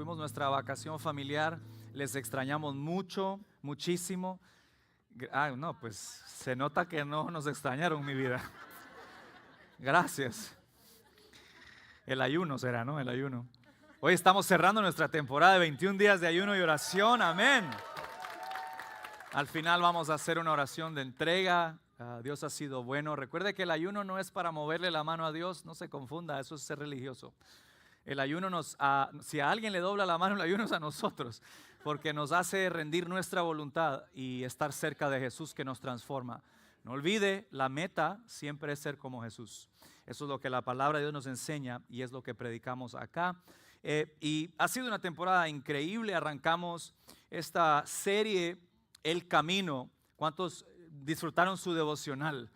tuvimos nuestra vacación familiar, les extrañamos mucho, muchísimo. No, pues se nota que no nos extrañaron, mi vida. Gracias. El ayuno será, ¿no? El ayuno. Hoy estamos cerrando nuestra temporada de 21 días de ayuno y oración. Amén. Al final vamos a hacer una oración de entrega. Dios ha sido bueno. Recuerde que el ayuno no es para moverle la mano a Dios. No se confunda, eso es ser religioso. El ayuno si a alguien le dobla la mano, el ayuno es a nosotros, porque nos hace rendir nuestra voluntad y estar cerca de Jesús que nos transforma. No olvide, la meta siempre es ser como Jesús. Eso es lo que la palabra de Dios nos enseña y es lo que predicamos acá. Y ha sido una temporada increíble. Arrancamos esta serie, El Camino. ¿Cuántos disfrutaron su devocional?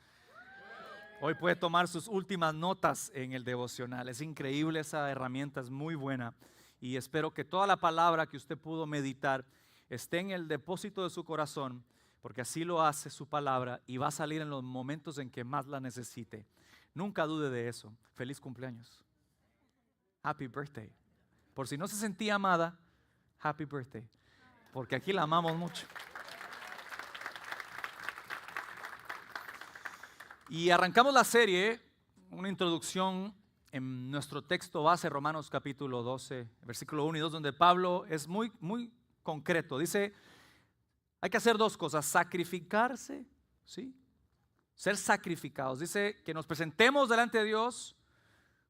Hoy puede tomar sus últimas notas en el devocional. Es increíble, esa herramienta es muy buena. Y espero que toda la palabra que usted pudo meditar esté en el depósito de su corazón, porque así lo hace su palabra y va a salir en los momentos en que más la necesite. Nunca dude de eso. Feliz cumpleaños. Happy birthday. Por si no se sentía amada, happy birthday. Porque aquí la amamos mucho. Y arrancamos la serie, una introducción en nuestro texto base, Romanos capítulo 12, versículo 1 y 2, donde Pablo es muy concreto. Dice, hay que hacer dos cosas, sacrificarse, ¿sí? Ser sacrificados. Dice que nos presentemos delante de Dios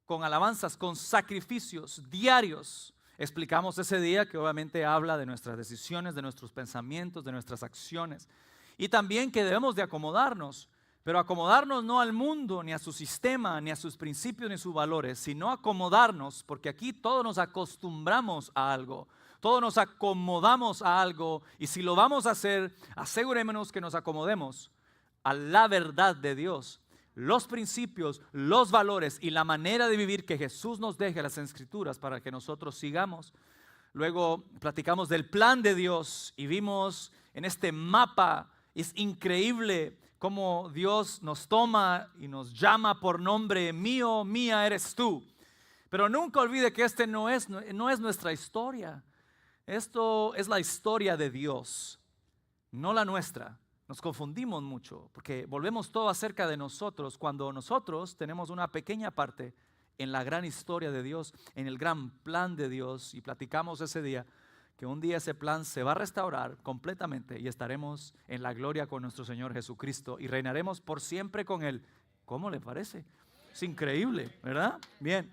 con alabanzas, con sacrificios diarios. Explicamos ese día que obviamente habla de nuestras decisiones, de nuestros pensamientos, de nuestras acciones. Y también que debemos de acomodarnos. Pero acomodarnos no al mundo, ni a su sistema, ni a sus principios, ni sus valores, sino acomodarnos, porque aquí todos nos acostumbramos a algo, todos nos acomodamos a algo, y si lo vamos a hacer, asegurémonos que nos acomodemos a la verdad de Dios, los principios, los valores y la manera de vivir que Jesús nos deja en las Escrituras para que nosotros sigamos. Luego platicamos del plan de Dios y vimos en este mapa, es increíble cómo Dios nos toma y nos llama por nombre, mío, mía eres tú. Pero nunca olvide que no es nuestra historia. Esto es la historia de Dios, no la nuestra. Nos confundimos mucho porque volvemos todo acerca de nosotros cuando nosotros tenemos una pequeña parte en la gran historia de Dios, en el gran plan de Dios. Y platicamos ese día que un día ese plan se va a restaurar completamente y estaremos en la gloria con nuestro Señor Jesucristo y reinaremos por siempre con Él. ¿Cómo le parece? Es increíble, ¿verdad? Bien,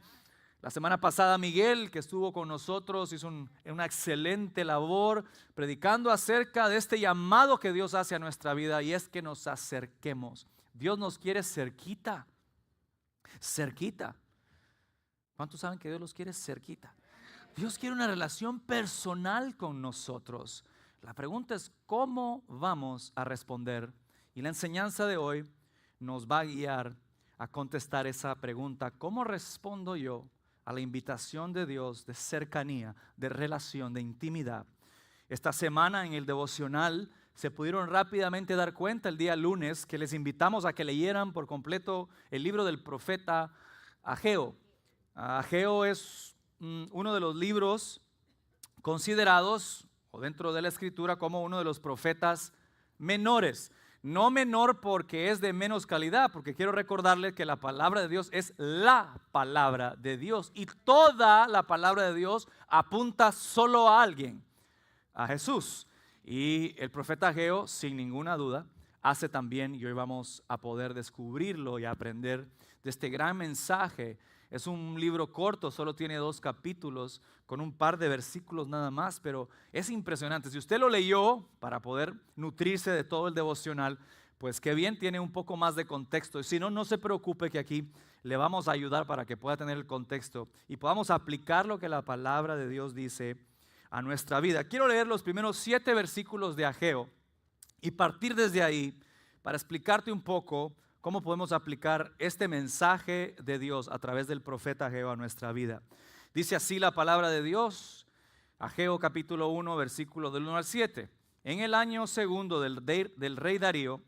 la semana pasada Miguel, que estuvo con nosotros, hizo una excelente labor predicando acerca de este llamado que Dios hace a nuestra vida, y es que nos acerquemos. Dios nos quiere cerquita, cerquita. ¿Cuántos saben que Dios los quiere cerquita? Dios quiere una relación personal con nosotros. La pregunta es ¿cómo vamos a responder? Y la enseñanza de hoy nos va a guiar a contestar esa pregunta. ¿Cómo respondo yo a la invitación de Dios de cercanía, de relación, de intimidad? Esta semana en el devocional se pudieron rápidamente dar cuenta el día lunes que les invitamos a que leyeran por completo el libro del profeta Ageo. Ageo es uno de los libros considerados o dentro de la Escritura como uno de los profetas menores. No menor porque es de menos calidad, porque quiero recordarles que la palabra de Dios es la palabra de Dios y toda la palabra de Dios apunta solo a alguien, a Jesús. Y el profeta Ageo, sin ninguna duda, hace también, y hoy vamos a poder descubrirlo y aprender de este gran mensaje. Es un libro corto, solo tiene 2 capítulos, con un par de versículos nada más, pero es impresionante. Si usted lo leyó para poder nutrirse de todo el devocional, pues qué bien, tiene un poco más de contexto. Y si no, no se preocupe que aquí le vamos a ayudar para que pueda tener el contexto y podamos aplicar lo que la palabra de Dios dice a nuestra vida. Quiero leer los primeros 7 versículos de Ageo y partir desde ahí para explicarte un poco cómo podemos aplicar este mensaje de Dios a través del profeta Ageo a nuestra vida. Dice así la palabra de Dios, Ageo capítulo 1, versículo del 1 al 7. En el año segundo del rey Darío,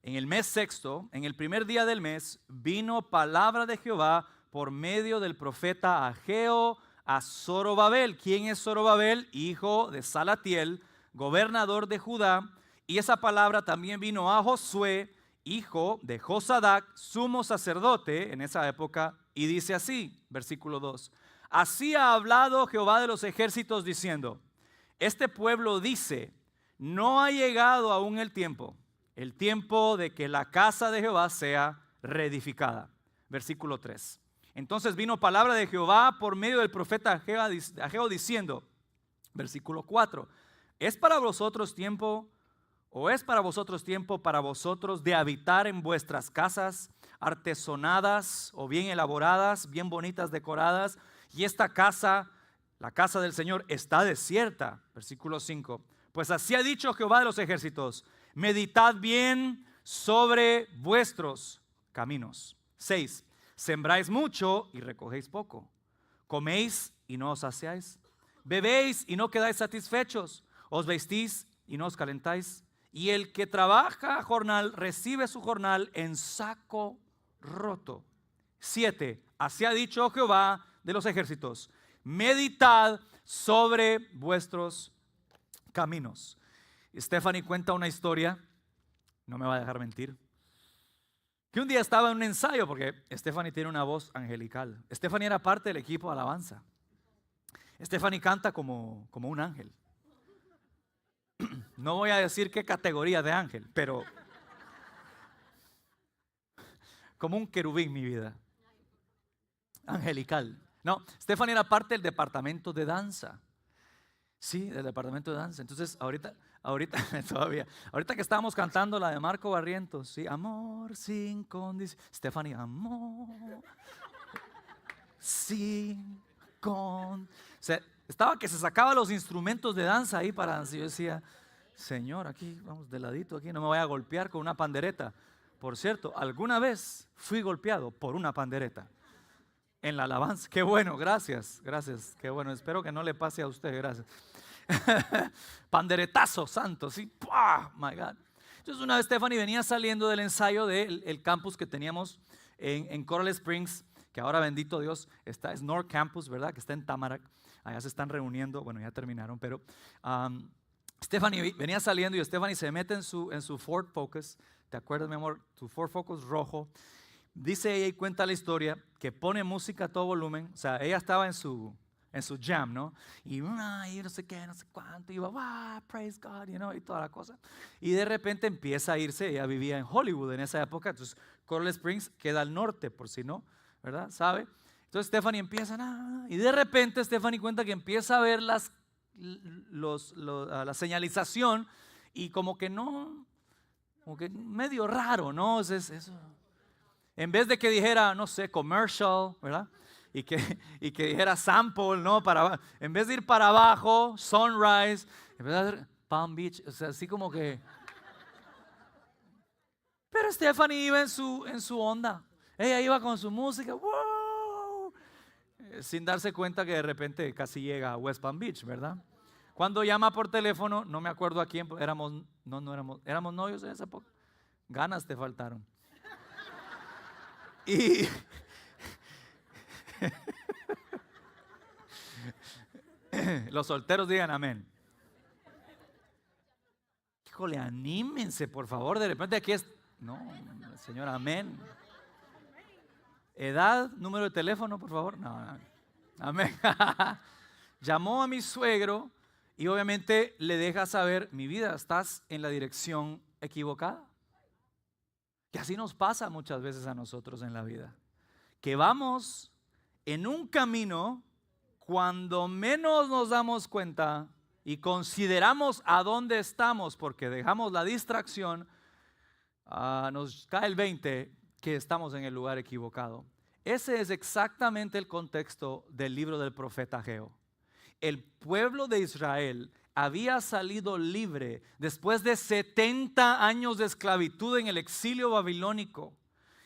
en el mes sexto, en el primer día del mes, vino palabra de Jehová por medio del profeta Ageo a Zorobabel. ¿Quién es Zorobabel? Hijo de Salatiel, gobernador de Judá. Y esa palabra también vino a Josué, hijo de Josadac, sumo sacerdote en esa época. Y dice así, versículo 2. Así ha hablado Jehová de los ejércitos diciendo, este pueblo dice, no ha llegado aún el tiempo de que la casa de Jehová sea reedificada. Versículo 3. Entonces vino palabra de Jehová por medio del profeta Ageo diciendo, versículo 4, ¿es para vosotros tiempo para vosotros de habitar en vuestras casas artesonadas o bien elaboradas, bien bonitas, decoradas? Y esta casa, la casa del Señor, está desierta. Versículo 5. Pues así ha dicho Jehová de los ejércitos, meditad bien sobre vuestros caminos. 6. Sembráis mucho y recogéis poco. Coméis y no os saciáis. Bebéis y no quedáis satisfechos. Os vestís y no os calentáis. Y el que trabaja jornal recibe su jornal en saco roto. 7. Así ha dicho Jehová de los ejércitos, meditad sobre vuestros caminos. Stephanie cuenta una historia, no me va a dejar mentir, que un día estaba en un ensayo, porque Stephanie tiene una voz angelical. Stephanie era parte del equipo de alabanza. Stephanie canta como un ángel. No voy a decir qué categoría de ángel, pero como un querubín, mi vida. Angelical. No, Stephanie era parte del departamento de danza. Sí, del departamento de danza. Entonces, ahorita que estábamos cantando la de Marco Barrientos, sí, amor sin condición. Stephanie, amor sin condición. O sea, estaba que se sacaba los instrumentos de danza ahí para danzar. Yo decía, Señor, aquí vamos de ladito, aquí no me voy a golpear con una pandereta. Por cierto, alguna vez fui golpeado por una pandereta en la alabanza. Qué bueno, gracias, qué bueno. Espero que no le pase a usted, gracias. Panderetazo santo, sí, ¡pah! My God. Entonces una vez Stephanie venía saliendo del ensayo del campus que teníamos en Coral Springs, que ahora bendito Dios es North Campus, ¿verdad? Que está en Tamarack. Allá se están reuniendo, bueno, ya terminaron, pero Stephanie venía saliendo y Stephanie se mete en su Ford Focus. ¿Te acuerdas, mi amor? Tu Ford Focus rojo. Dice ella y cuenta la historia que pone música a todo volumen. O sea, ella estaba en su jam, ¿no? Y no sé qué, no sé cuánto. Y iba, praise God, y toda la cosa. Y de repente empieza a irse. Ella vivía en Hollywood en esa época. Entonces, Coral Springs queda al norte, por si no, ¿verdad? ¿Sabe? Entonces, Stephanie empieza, y de repente Stephanie cuenta que empieza a ver la señalización y como que no, como que medio raro, ¿no? Eso. En vez de que dijera, no sé, commercial, ¿verdad? Y que dijera sample, ¿no? En vez de ir para abajo, sunrise, en vez de hacer Palm Beach, o sea, así como que. Pero Stephanie iba en su onda. Ella iba con su música, ¡wow! Sin darse cuenta que de repente casi llega a West Palm Beach, ¿verdad? Cuando llama por teléfono, no me acuerdo a quién, éramos novios en esa época. Ganas te faltaron. Y los solteros digan amén. Híjole, anímense, por favor. De repente aquí es. No, Señor, amén. Edad, número de teléfono, por favor. No. Amén. Llamó a mi suegro y obviamente le deja saber, mi vida, estás en la dirección equivocada. Que así nos pasa muchas veces a nosotros en la vida. Que vamos en un camino cuando menos nos damos cuenta y consideramos a dónde estamos porque dejamos la distracción, nos cae el 20 que estamos en el lugar equivocado. Ese es exactamente el contexto del libro del profeta Ageo. El pueblo de Israel había salido libre después de 70 años de esclavitud en el exilio babilónico.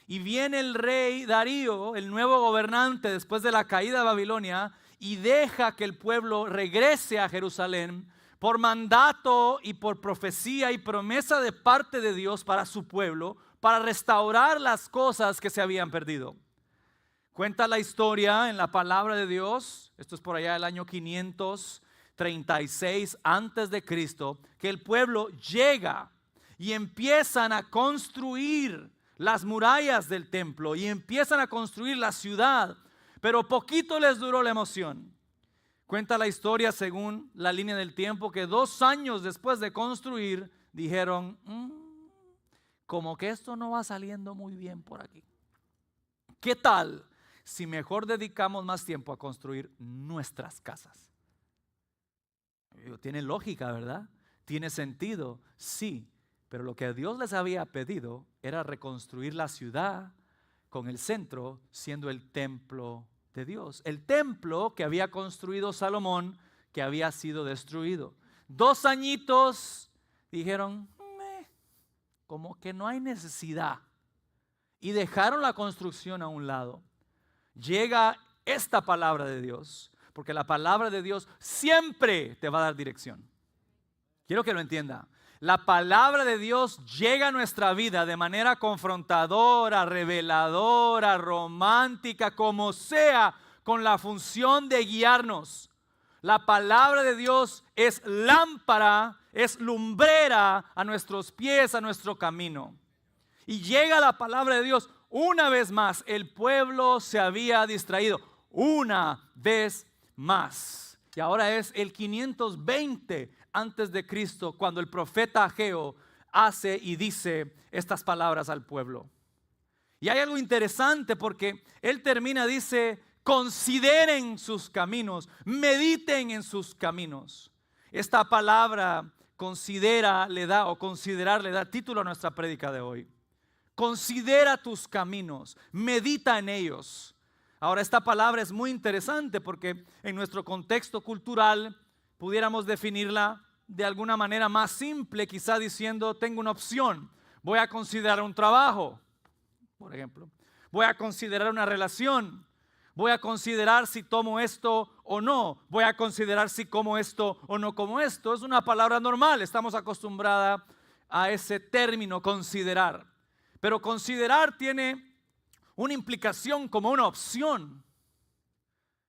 Y viene el rey Darío, el nuevo gobernante después de la caída de Babilonia, y deja que el pueblo regrese a Jerusalén por mandato y por profecía y promesa de parte de Dios para su pueblo, para restaurar las cosas que se habían perdido. Cuenta la historia en la palabra de Dios, esto es por allá del año 536 antes de Cristo, que el pueblo llega y empiezan a construir las murallas del templo y empiezan a construir la ciudad, pero poquito les duró la emoción. Cuenta la historia según la línea del tiempo que 2 años después de construir dijeron, como que esto no va saliendo muy bien por aquí. ¿Qué tal si mejor dedicamos más tiempo a construir nuestras casas? Tiene lógica, ¿verdad? Tiene sentido, sí. Pero lo que Dios les había pedido era reconstruir la ciudad con el centro siendo el templo de Dios. El templo que había construido Salomón, que había sido destruido. 2 añitos dijeron, como que no hay necesidad. Y dejaron la construcción a un lado. Llega esta palabra de Dios, porque la palabra de Dios siempre te va a dar dirección. Quiero que lo entienda. La palabra de Dios llega a nuestra vida de manera confrontadora, reveladora, romántica, como sea, con la función de guiarnos. La palabra de Dios es lámpara, es lumbrera a nuestros pies, a nuestro camino. Y llega la palabra de Dios. Una vez más, el pueblo se había distraído. Una vez más. Y ahora es el 520 antes de Cristo, cuando el profeta Ageo hace y dice estas palabras al pueblo. Y hay algo interesante porque él termina, dice, consideren sus caminos, mediten en sus caminos. Esta palabra considera le da, o considerar le da título a nuestra prédica de hoy. Considera tus caminos, medita en ellos. Ahora, esta palabra es muy interesante porque en nuestro contexto cultural pudiéramos definirla de alguna manera más simple, quizá diciendo, tengo una opción, voy a considerar un trabajo, por ejemplo, voy a considerar una relación, voy a considerar si tomo esto o no, voy a considerar si como esto o no como esto. Es una palabra normal, estamos acostumbrados a ese término, considerar. Pero considerar tiene una implicación como una opción.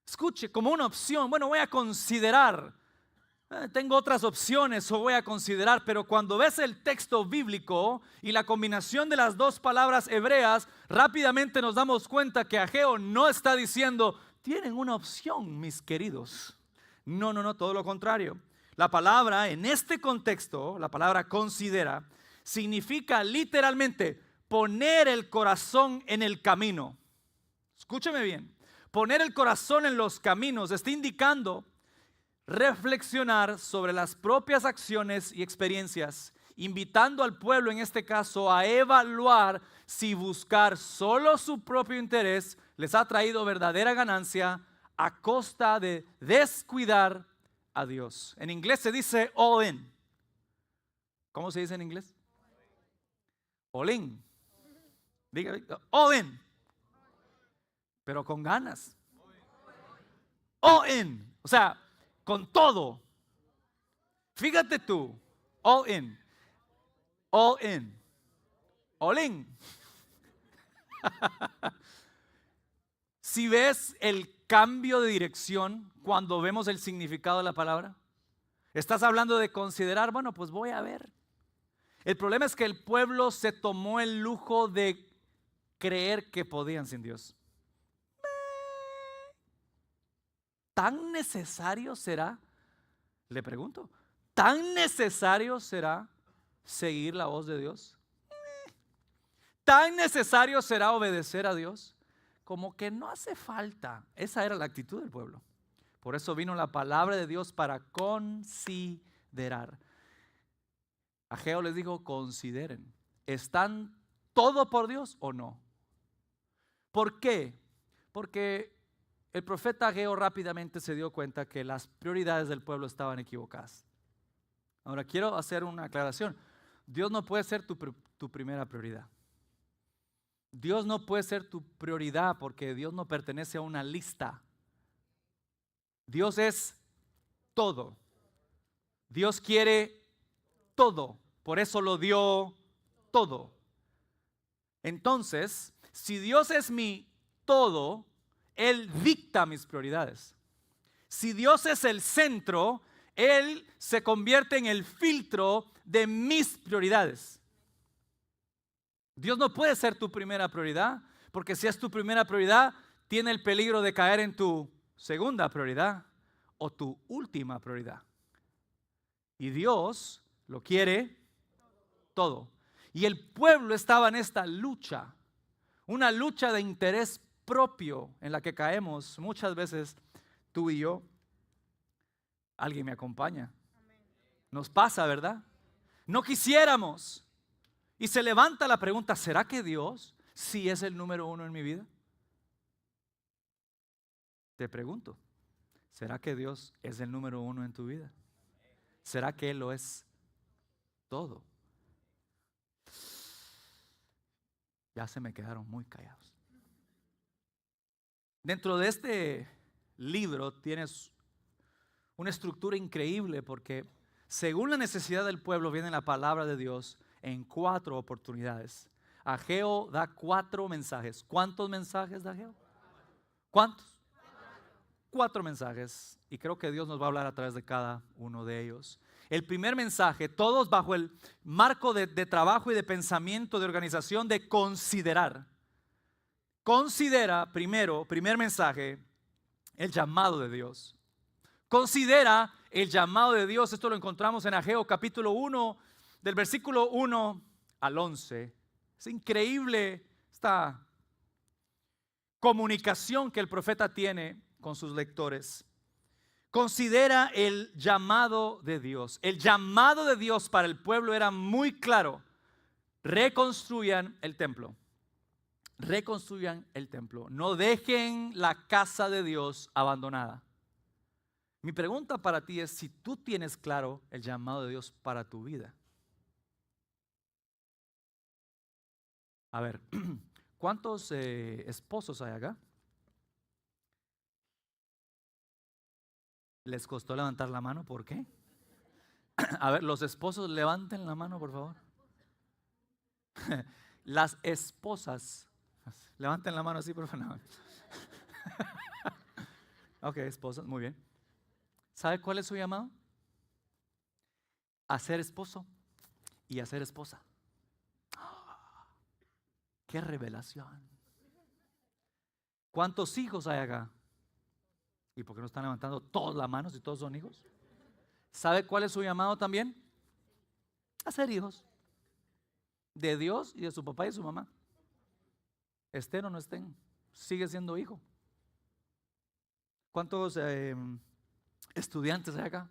Escuche, como una opción. Bueno, voy a considerar. Tengo otras opciones o voy a considerar. Pero cuando ves el texto bíblico y la combinación de las 2 palabras hebreas, rápidamente nos damos cuenta que Ageo no está diciendo, tienen una opción, mis queridos. No, todo lo contrario. La palabra en este contexto, la palabra considera, significa literalmente poner el corazón en el camino. Escúcheme bien. Poner el corazón en los caminos está indicando reflexionar sobre las propias acciones y experiencias, invitando al pueblo en este caso a evaluar si buscar solo su propio interés les ha traído verdadera ganancia a costa de descuidar a Dios. En inglés se dice all in. ¿Cómo se dice en inglés? All in. Diga, all in. Pero con ganas. All in. O sea, con todo. Fíjate tú. All in. All in. All in. Si ves el cambio de dirección cuando vemos el significado de la palabra, estás hablando de considerar, bueno, pues voy a ver. El problema es que el pueblo se tomó el lujo de creer que podían sin Dios. ¿Tan necesario será? Le pregunto, ¿tan necesario será seguir la voz de Dios? ¿Tan necesario será obedecer a Dios? Como que no hace falta. Esa era la actitud del pueblo. Por eso vino la palabra de Dios para considerar. Ageo les dijo, consideren. ¿Están todo por Dios o no? ¿Por qué? Porque el profeta Ageo rápidamente se dio cuenta que las prioridades del pueblo estaban equivocadas. Ahora quiero hacer una aclaración. Dios no puede ser tu primera prioridad. Dios no puede ser tu prioridad porque Dios no pertenece a una lista. Dios es todo. Dios quiere todo. Por eso lo dio todo. Entonces, si Dios es mi todo, Él dicta mis prioridades. Si Dios es el centro, Él se convierte en el filtro de mis prioridades. Dios no puede ser tu primera prioridad, porque si es tu primera prioridad, tiene el peligro de caer en tu segunda prioridad o tu última prioridad. Y Dios lo quiere todo. Y el pueblo estaba en esta lucha, una lucha de interés propio en la que caemos muchas veces tú y yo. Alguien me acompaña. Nos pasa, ¿verdad? No quisiéramos. Y se levanta la pregunta, ¿será que Dios sí es el número uno en mi vida? Te pregunto, ¿será que Dios es el número uno en tu vida? ¿Será que Él lo es todo? Ya se me quedaron muy callados. Dentro de este libro tienes una estructura increíble porque según la necesidad del pueblo viene la palabra de Dios en 4 oportunidades. Ageo da 4 mensajes. ¿Cuántos mensajes da Ageo? ¿Cuántos? 4 mensajes. Y creo que Dios nos va a hablar a través de cada uno de ellos. El primer mensaje, todos bajo el marco de trabajo y de pensamiento, de organización, de considerar. Considera primero, primer mensaje, el llamado de Dios. Considera el llamado de Dios. Esto lo encontramos en Ageo capítulo 1, del versículo 1 al 11. Es increíble esta comunicación que el profeta tiene con sus lectores. Considera el llamado de Dios. El llamado de Dios para el pueblo era muy claro. Reconstruyan el templo. Reconstruyan el templo. No dejen la casa de Dios abandonada. Mi pregunta para ti es si tú tienes claro el llamado de Dios para tu vida. A ver, ¿cuántos esposos hay acá? ¿Les costó levantar la mano? ¿Por qué? A ver, los esposos levanten la mano, por favor. Las esposas, levanten la mano así, por favor. Ok, esposas, muy bien. ¿Sabe cuál es su llamado? A ser esposo y a ser esposa. ¡Qué revelación! ¿Cuántos hijos hay acá? ¿Y por qué no están levantando todas las manos si todos son hijos? ¿Sabe cuál es su llamado también? A ser hijos de Dios y de su papá y de su mamá. Estén o no estén, sigue siendo hijo. ¿Cuántos estudiantes hay acá?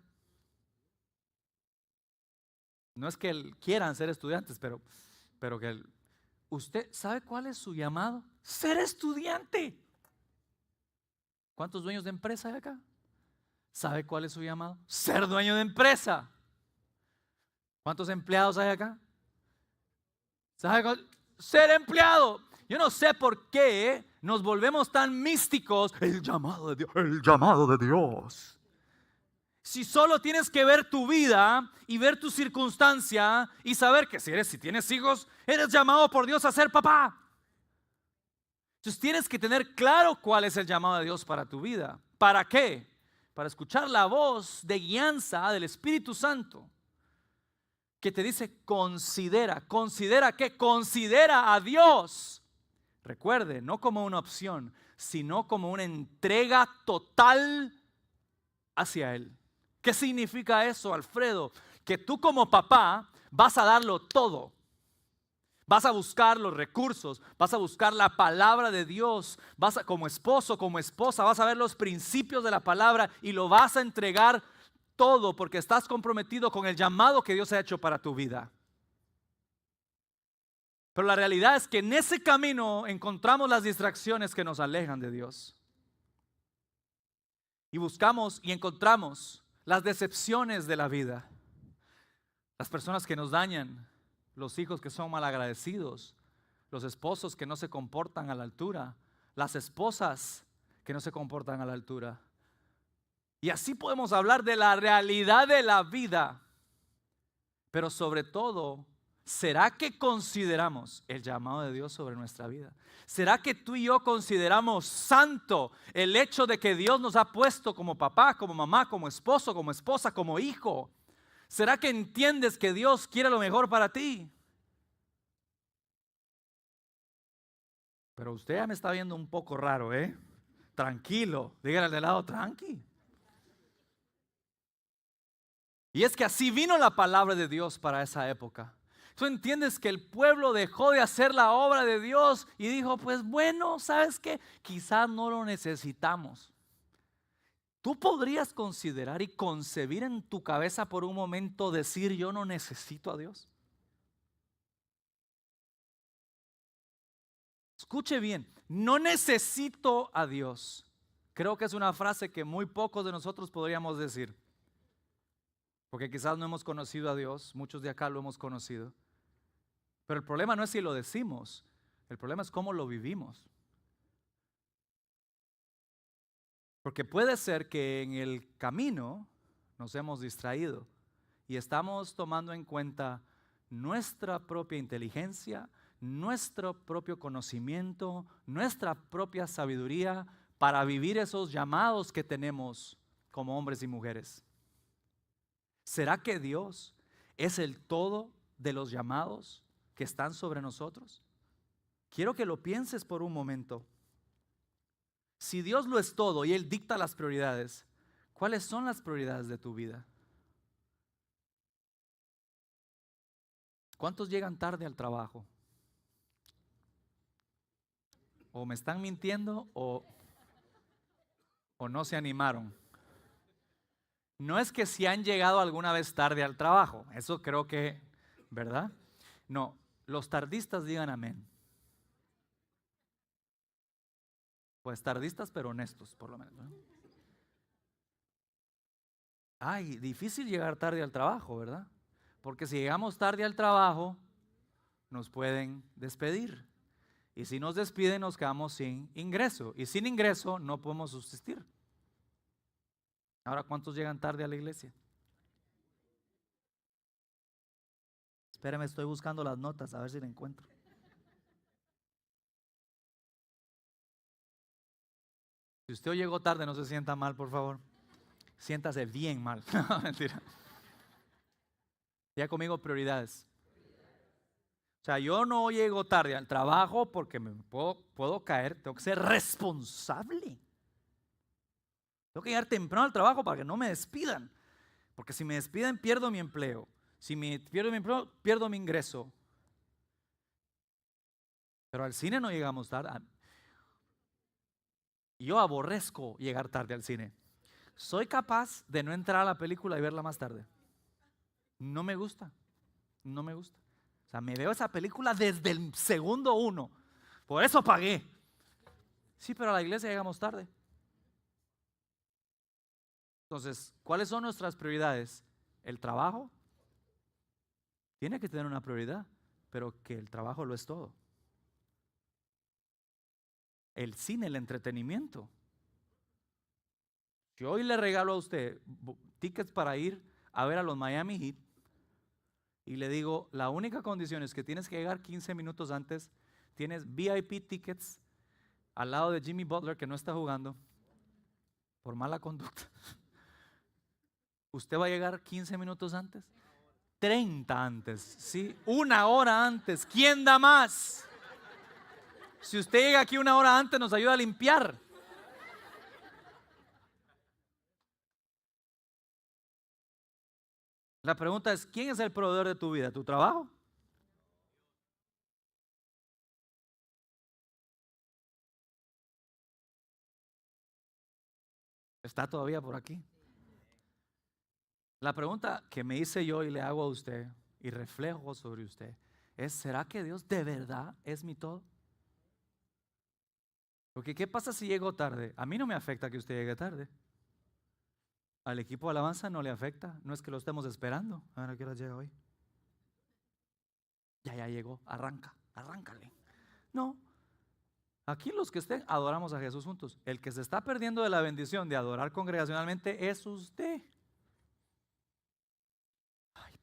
No es que quieran ser estudiantes, pero que usted sabe cuál es su llamado. Ser estudiante. ¿Cuántos dueños de empresa hay acá? ¿Sabe cuál es su llamado? Ser dueño de empresa. ¿Cuántos empleados hay acá? ¿Sabe cuál? Ser empleado. Yo no sé por qué nos volvemos tan místicos. El llamado de Dios. El llamado de Dios. Si solo tienes que ver tu vida y ver tu circunstancia y saber que si tienes hijos, eres llamado por Dios a ser papá. Entonces tienes que tener claro cuál es el llamado de Dios para tu vida. ¿Para qué? Para escuchar la voz de guianza del Espíritu Santo que te dice considera. ¿Considera qué? Considera a Dios. Recuerde, no como una opción, sino como una entrega total hacia Él. ¿Qué significa eso, Alfredo? Que tú como papá vas a darlo todo. Vas a buscar los recursos, vas a buscar la palabra de Dios, como esposo, como esposa, vas a ver los principios de la palabra y lo vas a entregar todo porque estás comprometido con el llamado que Dios ha hecho para tu vida. Pero la realidad es que en ese camino encontramos las distracciones que nos alejan de Dios. Y buscamos y encontramos las decepciones de la vida, las personas que nos dañan, los hijos que son malagradecidos, los esposos que no se comportan a la altura, las esposas que no se comportan a la altura. Y así podemos hablar de la realidad de la vida, pero sobre todo ¿Será que consideramos el llamado de Dios sobre nuestra vida? ¿Será que tú y yo consideramos santo el hecho de que Dios nos ha puesto como papá, como mamá, como esposo, como esposa, como hijo? ¿Será que entiendes que Dios quiere lo mejor para ti? Pero usted ya me está viendo un poco raro, ¿eh? Tranquilo, dígale al de lado, tranqui. Y es que así vino la palabra de Dios para esa época. Tú entiendes que el pueblo dejó de hacer la obra de Dios y dijo, pues bueno, ¿sabes qué? Quizás no lo necesitamos. Tú podrías considerar y concebir en tu cabeza por un momento decir, yo no necesito a Dios. Escuche bien, no necesito a Dios. Creo que es una frase que muy pocos de nosotros podríamos decir. Porque quizás no hemos conocido a Dios, muchos de acá lo hemos conocido. Pero el problema no es si lo decimos, el problema es cómo lo vivimos. Porque puede ser que en el camino nos hemos distraído y estamos tomando en cuenta nuestra propia inteligencia, nuestro propio conocimiento, nuestra propia sabiduría para vivir esos llamados que tenemos como hombres y mujeres. ¿Será que Dios es el todo de los llamados que están sobre nosotros? Quiero que lo pienses por un momento. Si Dios lo es todo y Él dicta las prioridades, ¿cuáles son las prioridades de tu vida? ¿Cuántos llegan tarde al trabajo? O me están mintiendo o no se animaron. No es que si han llegado alguna vez tarde al trabajo, eso creo que, ¿verdad? No, los tardistas digan amén. Pues tardistas pero honestos, por lo menos, ¿no? Ay, difícil llegar tarde al trabajo, ¿verdad? Porque si llegamos tarde al trabajo, nos pueden despedir. Y si nos despiden, nos quedamos sin ingreso. Y sin ingreso no podemos subsistir. Ahora, ¿cuántos llegan tarde a la iglesia? Espérame, estoy buscando las notas, a ver si la encuentro. Si usted llegó tarde, no se sienta mal, por favor. Siéntase bien mal. No, mentira. Ya conmigo prioridades. O sea, yo no llego tarde al trabajo porque me puedo caer, tengo que ser responsable. Tengo que llegar temprano al trabajo para que no me despidan. Porque si me despiden, pierdo mi empleo. Si me pierdo mi empleo, pierdo mi ingreso. Pero al cine no llegamos tarde. Yo aborrezco llegar tarde al cine. Soy capaz de no entrar a la película y verla más tarde. No me gusta. No me gusta. O sea, me veo esa película desde el segundo 1. Por eso pagué. Sí, pero a la iglesia llegamos tarde. Entonces, ¿cuáles son nuestras prioridades? El trabajo tiene que tener una prioridad, pero que el trabajo lo es todo. El cine, el entretenimiento. Si hoy le regalo a usted tickets para ir a ver a los Miami Heat y le digo, la única condición es que tienes que llegar 15 minutos antes, tienes VIP tickets al lado de Jimmy Butler que no está jugando por mala conducta. ¿Usted va a llegar 15 minutos antes? 30 antes, ¿sí? 1 hora antes. ¿Quién da más? Si usted llega aquí 1 hora antes, nos ayuda a limpiar. La pregunta es, ¿quién es el proveedor de tu vida? ¿Tu trabajo? ¿Está todavía por aquí? La pregunta que me hice yo y le hago a usted y reflejo sobre usted es, ¿será que Dios de verdad es mi todo? Porque ¿qué pasa si llego tarde? A mí no me afecta que usted llegue tarde. Al equipo de alabanza no le afecta, no es que lo estemos esperando. A ver, ¿a qué hora llega hoy? Ya llegó, arráncale. No, aquí los que estén adoramos a Jesús juntos. El que se está perdiendo de la bendición de adorar congregacionalmente es usted.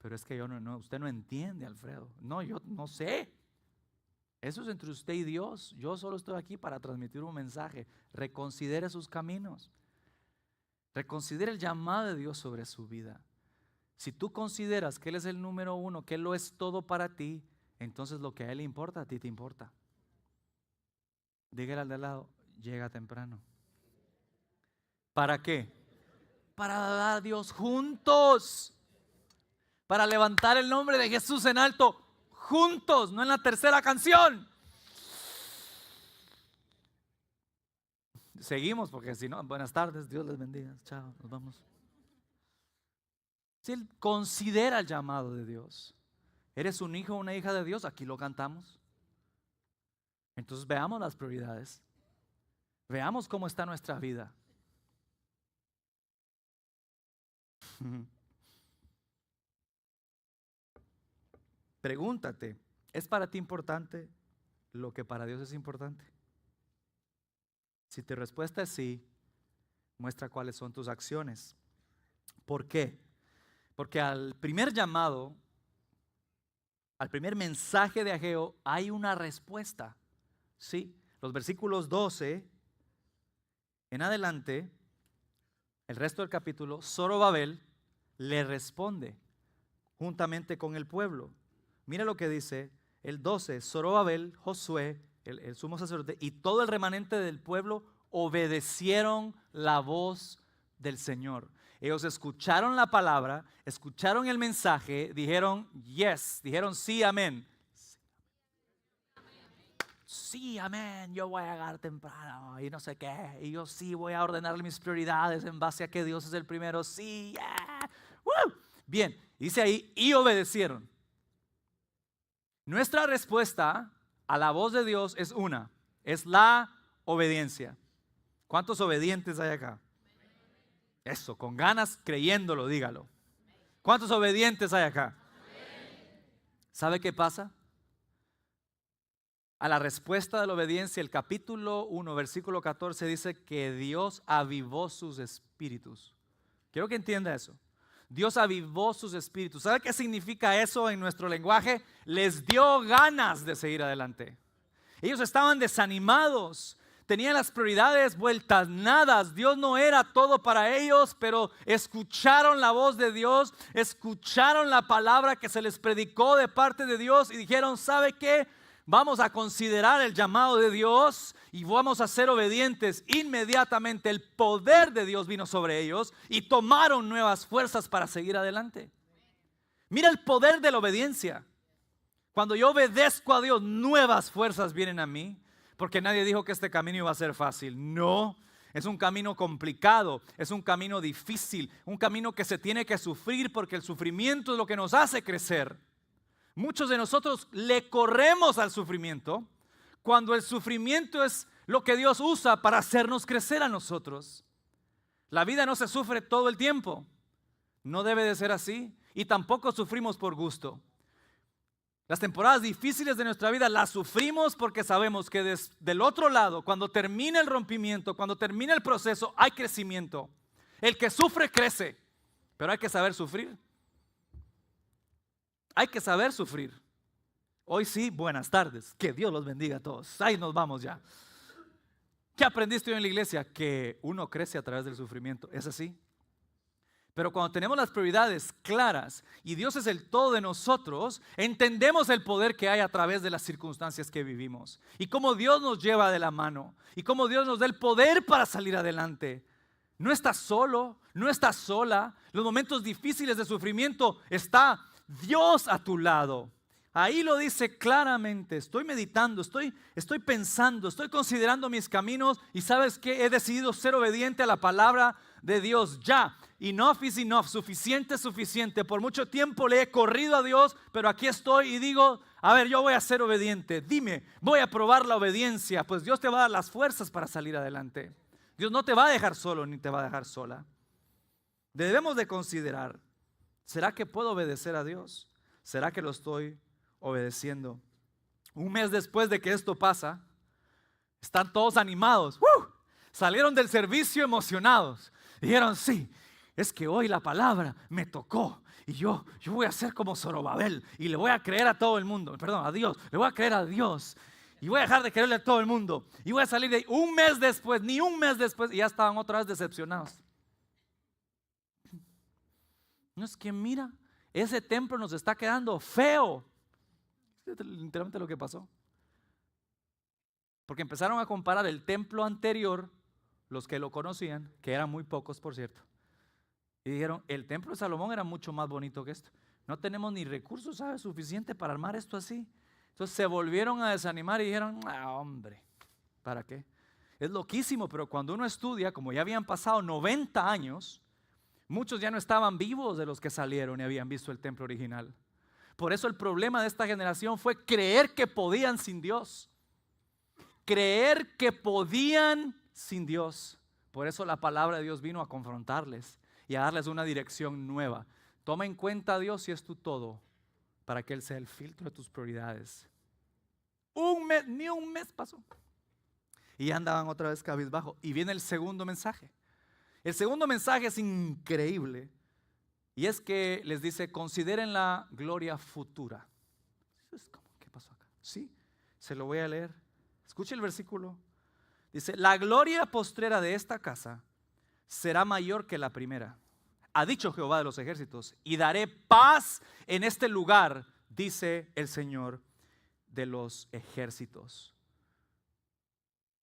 Pero es que usted no entiende, Alfredo. No, yo no sé. Eso es entre usted y Dios. Yo solo estoy aquí para transmitir un mensaje. Reconsidere sus caminos. Reconsidere el llamado de Dios sobre su vida. Si tú consideras que Él es el número uno, que Él lo es todo para ti, entonces lo que a Él le importa, a ti te importa. Dígale al de al lado, llega temprano. ¿Para qué? Para dar a Dios juntos. Para levantar el nombre de Jesús en alto juntos, no en la tercera canción. Seguimos porque si no, buenas tardes, Dios les bendiga. Chao, nos vamos. Si Él considera el llamado de Dios, ¿eres un hijo o una hija de Dios? Aquí lo cantamos. Entonces veamos las prioridades. Veamos cómo está nuestra vida. Pregúntate, ¿es para ti importante lo que para Dios es importante? Si tu respuesta es sí, muestra cuáles son tus acciones. ¿Por qué? Porque al primer llamado, al primer mensaje de Ageo, hay una respuesta. Sí, los versículos 12 en adelante, el resto del capítulo, Zorobabel le responde juntamente con el pueblo. Mira lo que dice el 12, Zorobabel, Josué, el sumo sacerdote y todo el remanente del pueblo obedecieron la voz del Señor. Ellos escucharon la palabra, escucharon el mensaje, dijeron yes, dijeron sí, amén. Sí, amén, yo voy a llegar temprano y no sé qué, y yo sí voy a ordenar mis prioridades en base a que Dios es el primero, sí, yeah. Bien, dice ahí, y obedecieron. Nuestra respuesta a la voz de Dios es la obediencia. ¿Cuántos obedientes hay acá? Eso, con ganas, creyéndolo, dígalo. ¿Cuántos obedientes hay acá? ¿Sabe qué pasa? A la respuesta de la obediencia, el capítulo 1, versículo 14 dice que Dios avivó sus espíritus. Quiero que entienda eso. Dios avivó sus espíritus. ¿Sabe qué significa eso en nuestro lenguaje? Les dio ganas de seguir adelante. Ellos estaban desanimados, tenían las prioridades vueltas nadas. Dios no era todo para ellos, pero escucharon la voz de Dios, escucharon la palabra que se les predicó de parte de Dios y dijeron, ¿sabe qué? Vamos a considerar el llamado de Dios y vamos a ser obedientes. Inmediatamente el poder de Dios vino sobre ellos y tomaron nuevas fuerzas para seguir adelante. Mira el poder de la obediencia. Cuando yo obedezco a Dios, nuevas fuerzas vienen a mí. Porque nadie dijo que este camino iba a ser fácil. No, es un camino complicado, es un camino difícil, un camino que se tiene que sufrir porque el sufrimiento es lo que nos hace crecer. Muchos de nosotros le corremos al sufrimiento cuando el sufrimiento es lo que Dios usa para hacernos crecer a nosotros. La vida no se sufre todo el tiempo, no debe de ser así y tampoco sufrimos por gusto. Las temporadas difíciles de nuestra vida las sufrimos porque sabemos que del otro lado, cuando termina el rompimiento, cuando termina el proceso, hay crecimiento. El que sufre crece, pero hay que saber sufrir. Hay que saber sufrir. Hoy sí, buenas tardes. Que Dios los bendiga a todos. Ahí nos vamos ya. ¿Qué aprendiste hoy en la iglesia? Que uno crece a través del sufrimiento. ¿Es así? Pero cuando tenemos las prioridades claras y Dios es el todo de nosotros, entendemos el poder que hay a través de las circunstancias que vivimos. Y cómo Dios nos lleva de la mano. Y cómo Dios nos da el poder para salir adelante. No estás solo, no estás sola. Los momentos difíciles de sufrimiento está Dios a tu lado. Ahí lo dice claramente. Estoy meditando, estoy pensando, estoy considerando mis caminos y ¿sabes qué? He decidido ser obediente a la palabra de Dios. Ya, enough is enough, suficiente es suficiente. Por mucho tiempo le he corrido a Dios, pero aquí estoy y digo, a ver, yo voy a ser obediente. Dime, voy a probar la obediencia. Pues Dios te va a dar las fuerzas para salir adelante. Dios no te va a dejar solo ni te va a dejar sola. Debemos de considerar, ¿será que puedo obedecer a Dios? ¿Será que lo estoy obedeciendo? Un mes después de que esto pasa, están todos animados. Salieron del servicio emocionados. Dijeron, sí, es que hoy la palabra me tocó y yo voy a ser como Zorobabel y le voy a creer a todo el mundo, perdón, a Dios, le voy a creer a Dios y voy a dejar de creerle a todo el mundo y voy a salir de ahí un mes después, ni un mes después, y ya estaban otra vez decepcionados. No, es que mira, ese templo nos está quedando feo. Es literalmente lo que pasó. Porque empezaron a comparar el templo anterior, los que lo conocían, que eran muy pocos por cierto, y dijeron, el templo de Salomón era mucho más bonito que esto. No tenemos ni recursos, ¿sabes?, suficientes para armar esto así. Entonces se volvieron a desanimar y dijeron, hombre, ¿para qué? Es loquísimo, pero cuando uno estudia, como ya habían pasado 90 años, muchos ya no estaban vivos de los que salieron y habían visto el templo original. Por eso el problema de esta generación fue creer que podían sin Dios. Creer que podían sin Dios. Por eso la palabra de Dios vino a confrontarles y a darles una dirección nueva. Toma en cuenta a Dios y es tu todo, para que Él sea el filtro de tus prioridades. Ni un mes pasó. Y ya andaban otra vez cabizbajo. Y viene el segundo mensaje. El segundo mensaje es increíble. Y es que les dice, consideren la gloria futura. ¿Qué pasó acá? Sí, se lo voy a leer. Escuche el versículo. Dice, la gloria postrera de esta casa será mayor que la primera. Ha dicho Jehová de los ejércitos, y daré paz en este lugar, dice el Señor de los ejércitos.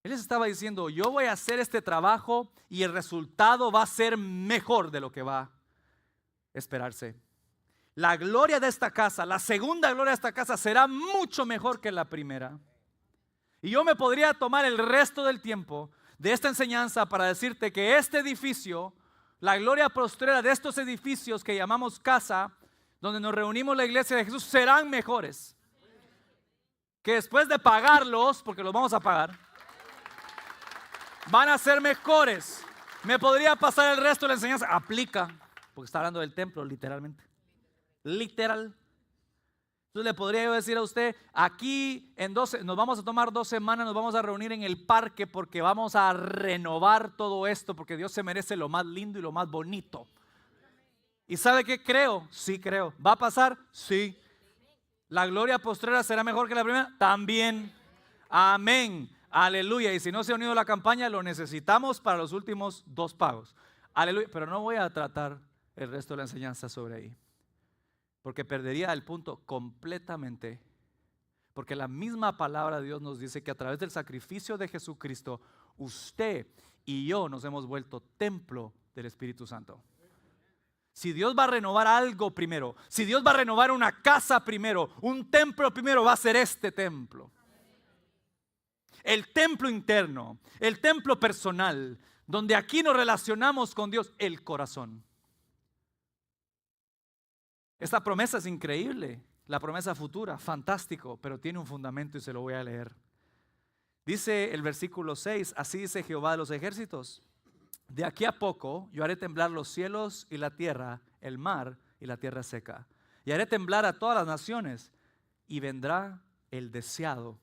Él les estaba diciendo, yo voy a hacer este trabajo y el resultado va a ser mejor de lo que va a esperarse. La gloria de esta casa, la segunda gloria de esta casa será mucho mejor que la primera. Y yo me podría tomar el resto del tiempo de esta enseñanza para decirte que este edificio, la gloria postrera de estos edificios que llamamos casa, donde nos reunimos la iglesia de Jesús, serán mejores. Que después de pagarlos, porque los vamos a pagar, van a ser mejores. Me podría pasar el resto de la enseñanza. Aplica, porque está hablando del templo literalmente. Literal. Entonces le podría yo decir a usted, aquí nos vamos a tomar 2 semanas, nos vamos a reunir en el parque porque vamos a renovar todo esto, porque Dios se merece lo más lindo y lo más bonito. ¿Y sabe qué creo? Sí creo. ¿Va a pasar? Sí. ¿La gloria postrera será mejor que la primera? También. Amén. Aleluya. Y si no se ha unido a la campaña, lo necesitamos para los últimos 2 pagos. Aleluya. Pero no voy a tratar el resto de la enseñanza sobre ahí, porque perdería el punto completamente. Porque la misma palabra de Dios nos dice que a través del sacrificio de Jesucristo, usted y yo nos hemos vuelto templo del Espíritu Santo. Si Dios va a renovar algo primero, si Dios va a renovar una casa primero, un templo primero, va a ser este templo. El templo interno, el templo personal, donde aquí nos relacionamos con Dios, el corazón. Esta promesa es increíble, la promesa futura, fantástico, pero tiene un fundamento y se lo voy a leer. Dice el versículo 6, así dice Jehová de los ejércitos, de aquí a poco yo haré temblar los cielos y la tierra, el mar y la tierra seca, y haré temblar a todas las naciones, y vendrá el deseado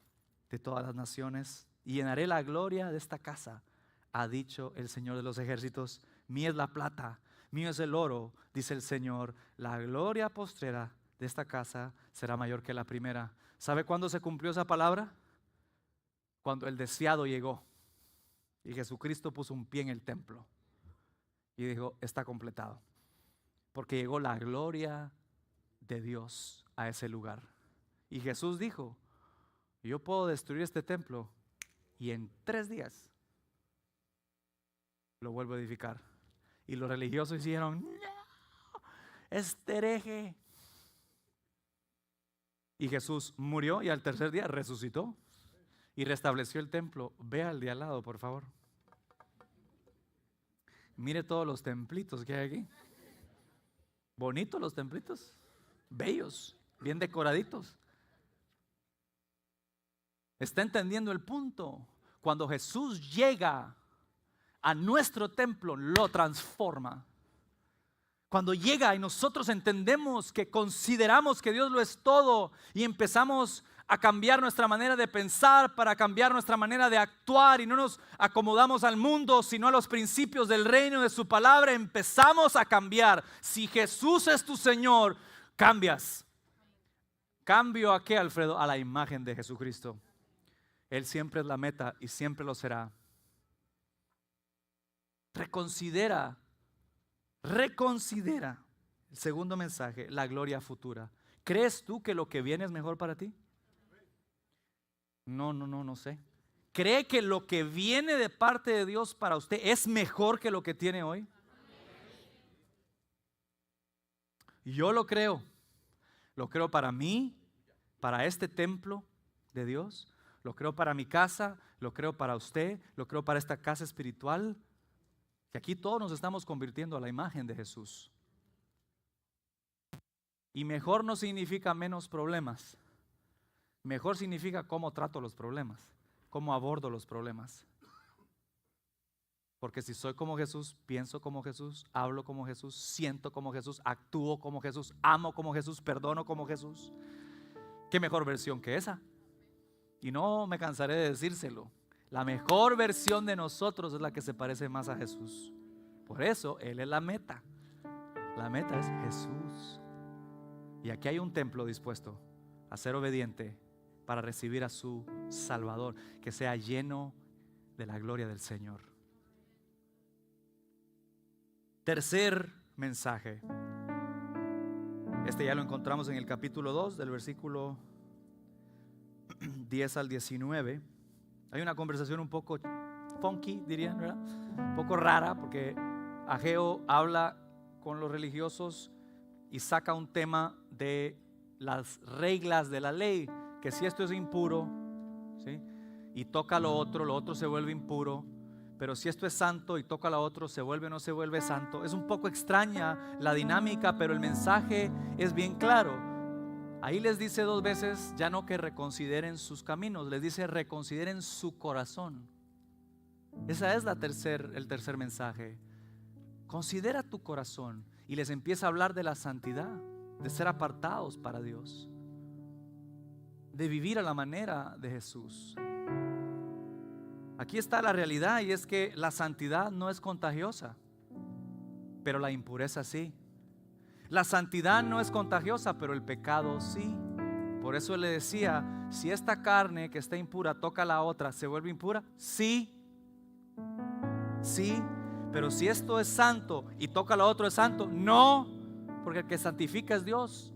de todas las naciones, y llenaré la gloria de esta casa, ha dicho el Señor de los ejércitos. Mía es la plata, mío es el oro, dice el Señor, la gloria postrera de esta casa será mayor que la primera. ¿Sabe cuándo se cumplió esa palabra? Cuando el deseado llegó y Jesucristo puso un pie en el templo y dijo, está completado, porque llegó la gloria de Dios a ese lugar. Y Jesús dijo, yo puedo destruir este templo y en 3 días lo vuelvo a edificar. Y los religiosos dijeron, no, este hereje. Y Jesús murió y al 3er día resucitó y restableció el templo. Ve al de al lado, por favor. Mire todos los templitos que hay aquí. Bonitos los templitos, bellos, bien decoraditos. ¿Está entendiendo el punto? Cuando Jesús llega a nuestro templo, lo transforma. Cuando llega y nosotros entendemos que consideramos que Dios lo es todo y empezamos a cambiar nuestra manera de pensar, para cambiar nuestra manera de actuar y no nos acomodamos al mundo, sino a los principios del reino de su palabra, empezamos a cambiar. Si Jesús es tu Señor, cambias. ¿Cambio a qué, Alfredo? A la imagen de Jesucristo. Él siempre es la meta y siempre lo será. Reconsidera el segundo mensaje, la gloria futura. ¿Crees tú que lo que viene es mejor para ti? No sé. ¿Cree que lo que viene de parte de Dios para usted es mejor que lo que tiene hoy? Yo lo creo. Lo creo para mí, para este templo de Dios. Lo creo para mi casa, lo creo para usted, lo creo para esta casa espiritual. Que aquí todos nos estamos convirtiendo a la imagen de Jesús. Y mejor no significa menos problemas. Mejor significa cómo trato los problemas, cómo abordo los problemas. Porque si soy como Jesús, pienso como Jesús, hablo como Jesús, siento como Jesús, actúo como Jesús, amo como Jesús, perdono como Jesús. ¿Qué mejor versión que esa? Y no me cansaré de decírselo. La mejor versión de nosotros es la que se parece más a Jesús. Por eso Él es la meta. La meta es Jesús. Y aquí hay un templo dispuesto a ser obediente para recibir a su Salvador, que sea lleno de la gloria del Señor. Tercer mensaje. Este ya lo encontramos en el capítulo 2, del versículo 10 al 19. Hay una conversación un poco funky, dirían, ¿verdad? Un poco rara, porque Ageo habla con los religiosos y saca un tema de las reglas de la ley, que si esto es impuro, ¿sí?, y toca lo otro se vuelve impuro, pero si esto es santo y toca lo otro, se vuelve o no se vuelve santo. Es un poco extraña la dinámica, pero el mensaje es bien claro. Ahí les dice 2 veces, ya no que reconsideren sus caminos, les dice reconsideren su corazón. Esa es el tercer mensaje. Considera tu corazón. Y les empieza a hablar de la santidad, de ser apartados para Dios, de vivir a la manera de Jesús. Aquí está la realidad, y es que la santidad no es contagiosa, pero la impureza sí. La santidad no es contagiosa, pero el pecado sí. Por eso él le decía, si esta carne que está impura toca a la otra, ¿se vuelve impura? Sí. Sí. Pero si esto es santo y toca a la otra, ¿es santo? No, porque el que santifica es Dios.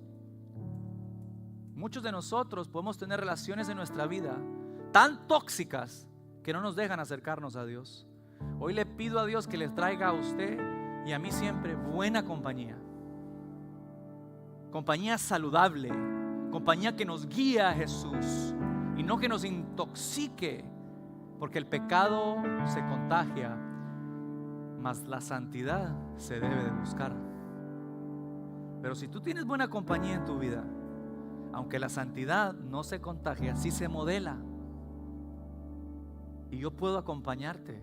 Muchos de nosotros podemos tener relaciones en nuestra vida tan tóxicas que no nos dejan acercarnos a Dios. Hoy le pido a Dios que les traiga a usted y a mí siempre buena compañía. Compañía saludable, compañía que nos guía a Jesús y no que nos intoxique, porque el pecado se contagia, mas la santidad se debe de buscar. Pero si tú tienes buena compañía en tu vida, aunque la santidad no se contagia, sí se modela. Y yo puedo acompañarte,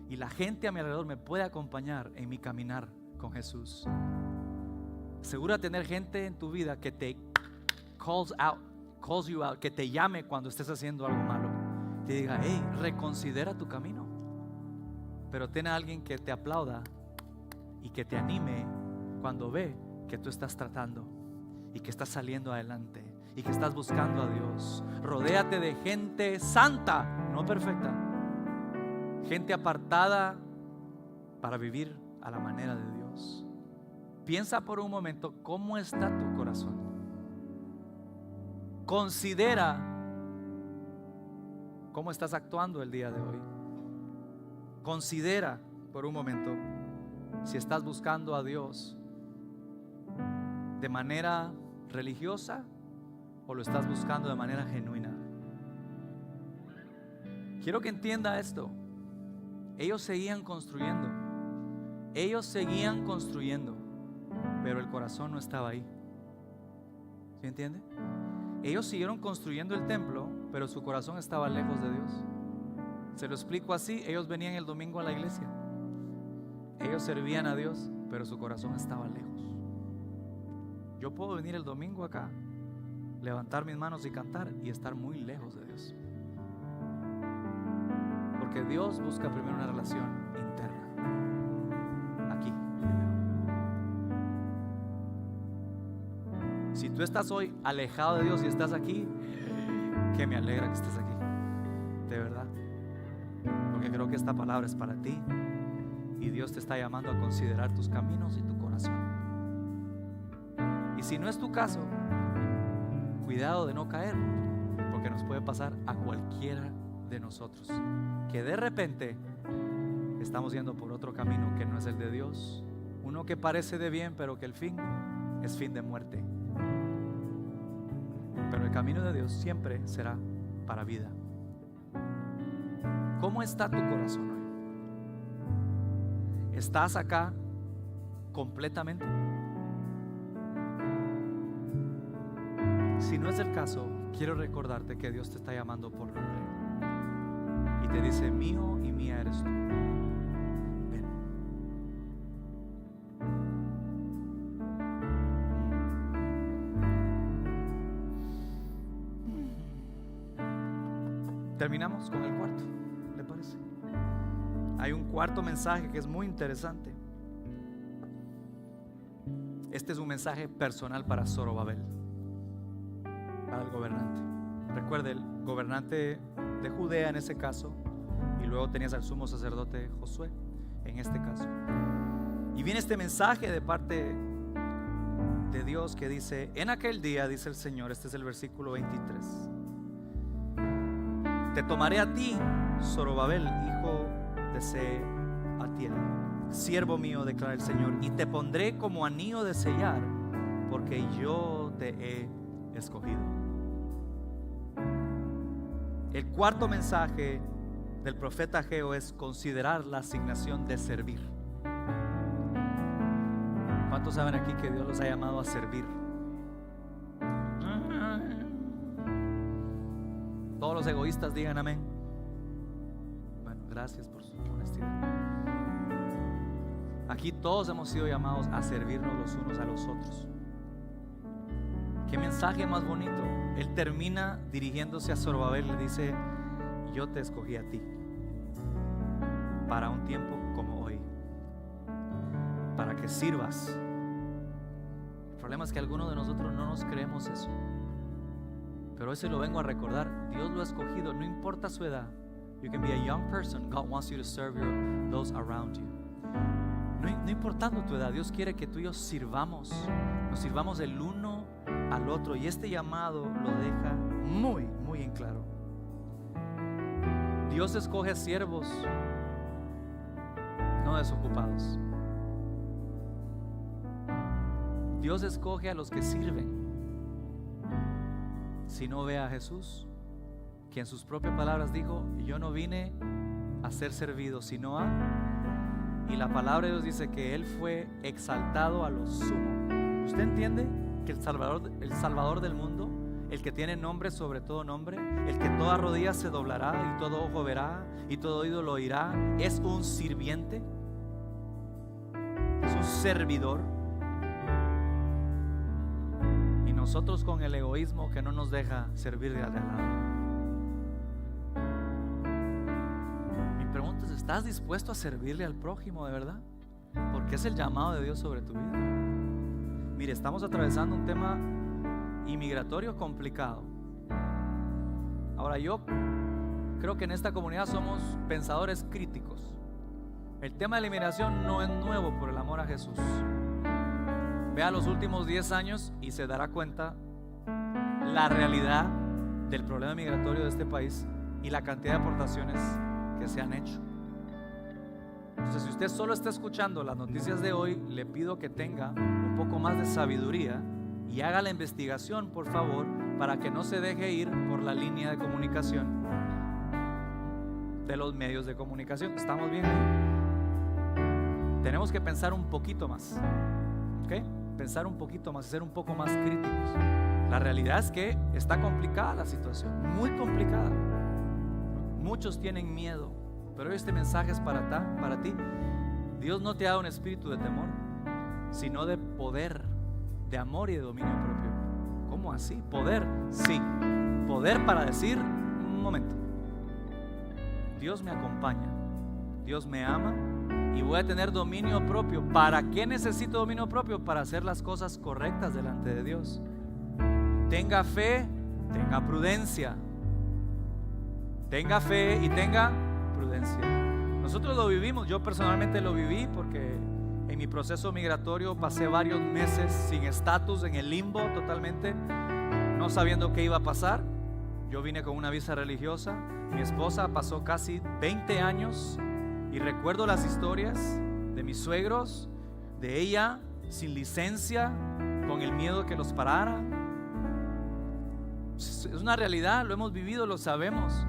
y la gente a mi alrededor me puede acompañar en mi caminar con Jesús. Segura tener gente en tu vida que te calls you out, que te llame cuando estés haciendo algo malo, te diga, hey, reconsidera tu camino. Pero ten a alguien que te aplauda y que te anime cuando ve que tú estás tratando y que estás saliendo adelante y que estás buscando a Dios. Rodéate de gente santa, no perfecta, gente apartada para vivir a la manera de Dios. Piensa por un momento cómo está tu corazón. Considera cómo estás actuando el día de hoy. Considera por un momento si estás buscando a Dios de manera religiosa o lo estás buscando de manera genuina. Quiero que entienda esto. Ellos seguían construyendo. Pero el corazón no estaba ahí. ¿Sí entiende? Ellos siguieron construyendo el templo, pero su corazón estaba lejos de Dios. Se lo explico así: ellos venían el domingo a la iglesia, ellos servían a Dios, pero su corazón estaba lejos. Yo puedo venir el domingo acá levantar mis manos y cantar y estar muy lejos de Dios. Porque Dios busca primero una relación interna, aquí primero. Si tú estás hoy alejado de Dios y estás aquí, que me alegra que estés aquí, de verdad, porque creo que esta palabra es para ti y Dios te está llamando a considerar tus caminos y tu corazón. Y si no es tu caso, cuidado de no caer, porque nos puede pasar a cualquiera de nosotros, que de repente estamos yendo por otro camino que no es el de Dios, uno que parece de bien, pero que el fin es fin de muerte. Pero el camino de Dios siempre será para vida. ¿Cómo está tu corazón hoy? ¿Estás acá completamente? Si no es el caso, quiero recordarte que Dios te está llamando por nombre y te dice: mío y mía eres tú. Ven. Terminamos con el cuarto, ¿le parece? Hay un cuarto mensaje que es muy interesante. Este es un mensaje personal para Zorobabel, para el gobernante. Recuerde, el gobernante de Judea en ese caso, y luego tenías al sumo sacerdote Josué en este caso. Y viene este mensaje de parte de Dios que dice: en aquel día, dice el Señor, este es el versículo 23, te tomaré a ti, Zorobabel, hijo de Sealtiel, siervo mío, declara el Señor, y te pondré como anillo de sellar, porque yo te he escogido. El cuarto mensaje del profeta Ageo es considerar la asignación de servir. ¿Cuántos saben aquí que Dios los ha llamado a servir? Todos los egoístas digan amén. Bueno, gracias por su honestidad. Aquí todos hemos sido llamados a servirnos los unos a los otros. Qué mensaje más bonito. Él termina dirigiéndose a Zorobabel y le dice: yo te escogí a ti para un tiempo como hoy, para que sirvas. El problema es que algunos de nosotros no nos creemos eso, pero hoy se lo vengo a recordar. Dios lo ha escogido, no importa su edad. You can be a young person. God wants you to serve those around you. No importando tu edad, Dios quiere que tú y yo sirvamos, nos sirvamos el uno al otro, y este llamado lo deja muy, muy en claro. Dios escoge siervos, no desocupados. Dios escoge a los que sirven. Si no ve a Jesús, que en sus propias palabras dijo: yo no vine a ser servido, sino a... Y la palabra de Dios dice que Él fue exaltado a lo sumo. ¿Usted entiende que el Salvador del mundo, el que tiene nombre sobre todo nombre, el que toda rodilla se doblará y todo ojo verá y todo oído lo oirá, es un sirviente? Es un servidor. Y nosotros con el egoísmo que no nos deja servir de al lado. Preguntas: ¿estás dispuesto a servirle al prójimo de verdad? Porque es el llamado de Dios sobre tu vida. Mire, estamos atravesando un tema inmigratorio complicado. Ahora, yo creo que en esta comunidad somos pensadores críticos. El tema de la inmigración no es nuevo, por el amor a Jesús. Vea los últimos 10 años y se dará cuenta la realidad del problema migratorio de este país y la cantidad de aportaciones que se han hecho. Entonces, si usted solo está escuchando las noticias de hoy, le pido que tenga un poco más de sabiduría y haga la investigación, por favor, para que no se deje ir por la línea de comunicación de los medios de comunicación. ¿Estamos bien ahí? Tenemos que pensar un poquito más, ¿ok? Pensar un poquito más, ser un poco más críticos. La realidad es que está complicada la situación, muy complicada. Muchos tienen miedo, pero este mensaje es para ti. Dios no te ha dado un espíritu de temor, sino de poder, de amor y de dominio propio. ¿cómo así? Poder, sí. Poder para decir, un momento, Dios me acompaña, Dios me ama y voy a tener dominio propio. ¿Para qué necesito dominio propio? Para hacer las cosas correctas delante de Dios. Tenga fe, tenga prudencia. Tenga fe y tenga prudencia. Nosotros lo vivimos, yo personalmente lo viví porque en mi proceso migratorio pasé varios meses sin estatus, en el limbo totalmente, no sabiendo qué iba a pasar. Yo vine con una visa religiosa, mi esposa pasó casi 20 años y recuerdo las historias de mis suegros, de ella sin licencia, con el miedo que los parara. Es una realidad, lo hemos vivido, lo sabemos.